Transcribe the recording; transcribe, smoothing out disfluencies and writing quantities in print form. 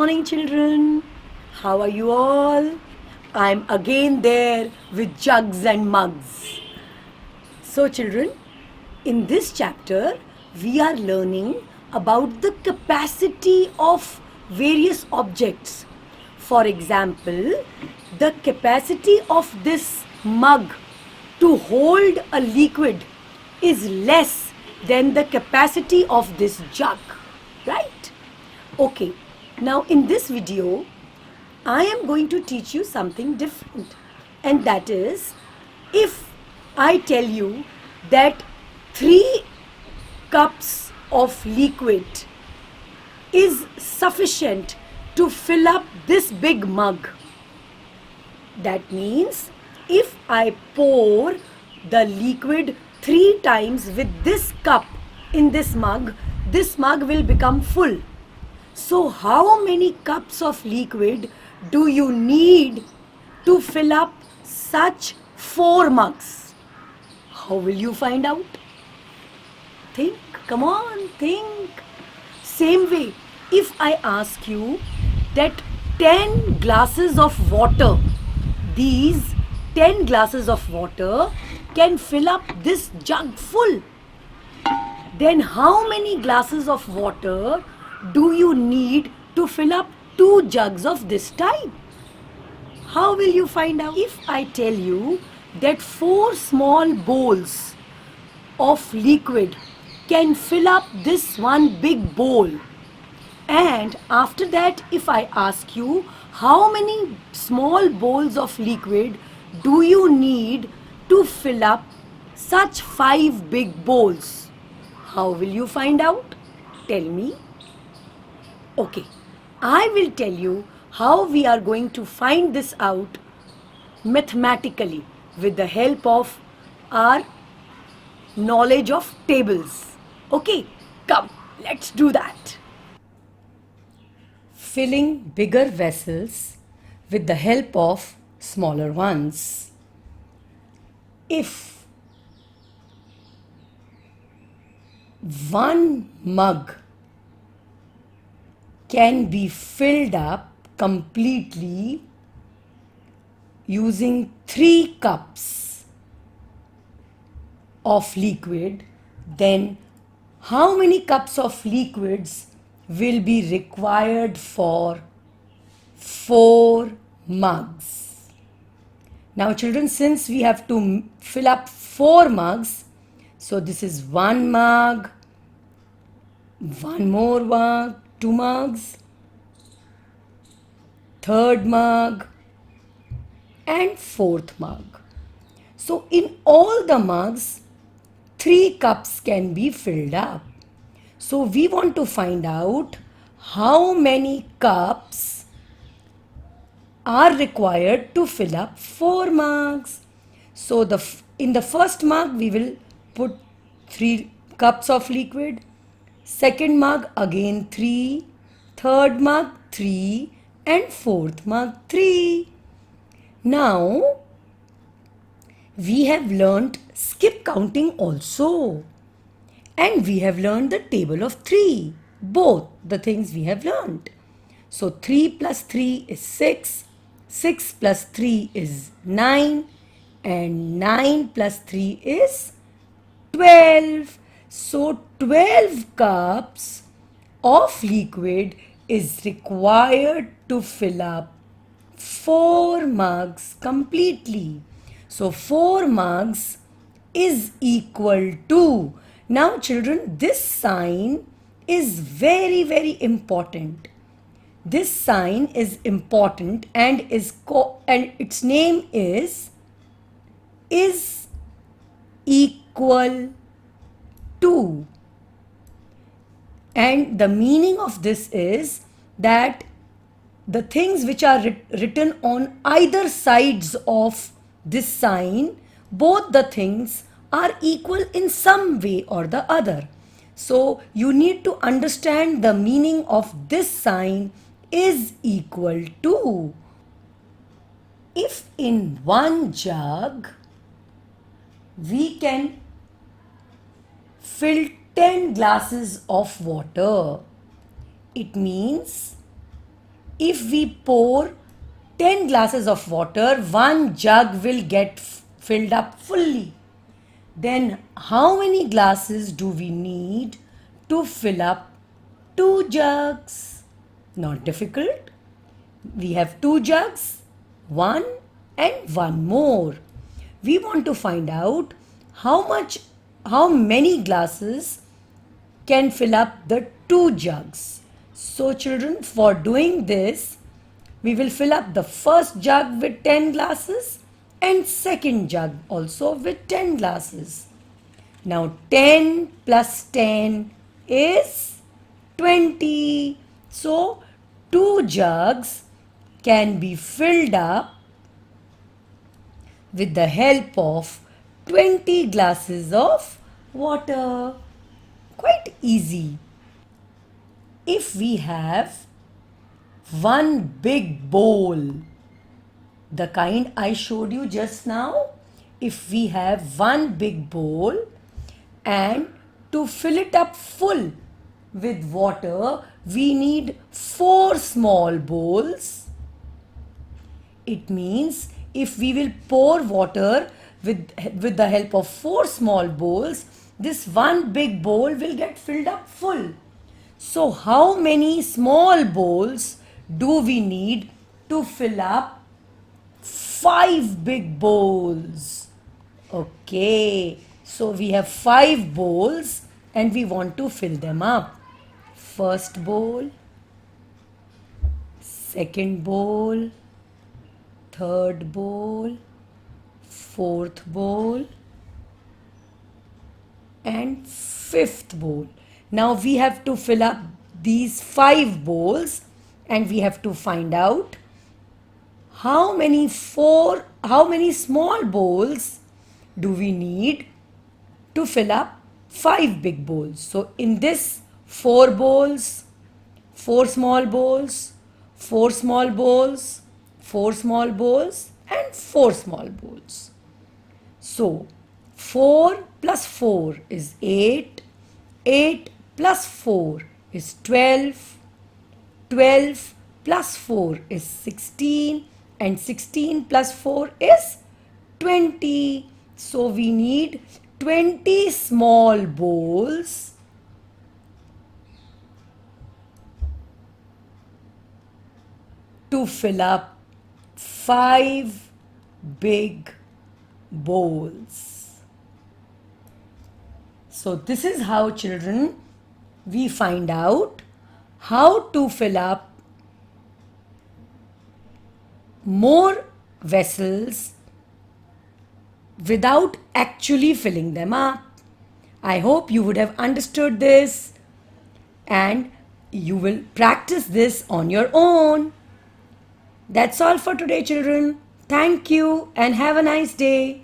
morning, children. How are you all? I'm again there with jugs and mugs. So, children, in this chapter, we are learning about the capacity of various objects. For example, the capacity of this mug to hold a liquid is less than the capacity of this jug, right? Okay, now in this video, I am going to teach you something different, and that is, if I tell you that 3 cups of liquid is sufficient to fill up this big mug. That means if I pour the liquid 3 times with this cup in this mug will become full. So how many cups of liquid do you need to fill up such 4 mugs? How will you find out? Think, come on, think. Same way, if I ask you that 10 glasses of water, these 10 glasses of water can fill up this jug full, then how many glasses of water do you need to fill up 2 jugs of this type? How will you find out? If I tell you that 4 small bowls of liquid can fill up this one big bowl, and after that if I ask you how many small bowls of liquid do you need to fill up such 5 big bowls, how will you find out? Tell me. Okay, I will tell you how we are going to find this out mathematically with the help of our knowledge of tables. Okay, come, let's do that. Filling bigger vessels with the help of smaller ones. If 1 mug can be filled up completely using 3 cups of liquid, then how many cups of liquids will be required for 4 mugs? Now children, since we have to fill up 4 mugs, so this is 1 mug, 1 more mug, 2 mugs, 3rd mug and 4th mug. So in all the mugs, 3 cups can be filled up. So we want to find out how many cups are required to fill up 4 mugs. So in the first mug we will put 3 cups of liquid. Second mug again 3, third mug 3 and 4th mug 3. Now we have learnt skip counting also, and we have learned the table of 3, both the things we have learnt. So 3 plus 3 is 6, 6 plus 3 is 9 and 9 plus 3 is 12. So 12 cups of liquid is required to fill up 4 mugs completely. So 4 mugs is equal to, now children, this sign is very, very important. This sign is important and its name is equal to. And the meaning of this is that the things which are written on either sides of this sign, both the things are equal in some way or the other. So you need to understand the meaning of this sign is equal to. If in 1 jug we can fill 10 glasses of water, it means if we pour 10 glasses of water, one jug will get filled up fully. Then how many glasses do we need to fill up 2 jugs? Not difficult. We have 2 jugs, one and one more. We want to find out how many glasses can fill up the 2 jugs. So children, for doing this, we will fill up the first jug with 10 glasses and second jug also with 10 glasses. Now 10 plus 10 is 20. So 2 jugs can be filled up with the help of 20 glasses of water. Quite easy. If we have one big bowl, the kind I showed you just now, if we have one big bowl and to fill it up full with water, we need 4 small bowls. It means if we will pour water with the help of 4 small bowls, this one big bowl will get filled up full. So how many small bowls do we need to fill up 5 big bowls? Okay, so we have 5 bowls and we want to fill them up. First bowl, second bowl, third bowl, fourth bowl and fifth bowl. Now we have to fill up these 5 bowls and we have to find out how many small bowls do we need to fill up 5 big bowls. So in this 4 bowls, 4 small bowls, 4 small bowls, 4 small bowls and 4 small bowls. So 4 plus 4 is 8, 8 plus 4 is 12, 12 plus 4 is 16 and 16 plus 4 is 20. So we need 20 small bowls to fill up 5 big bowls. So this is how, children, we find out how to fill up more vessels without actually filling them up. I hope you would have understood this and you will practice this on your own. That's all for today, children. Thank you and have a nice day.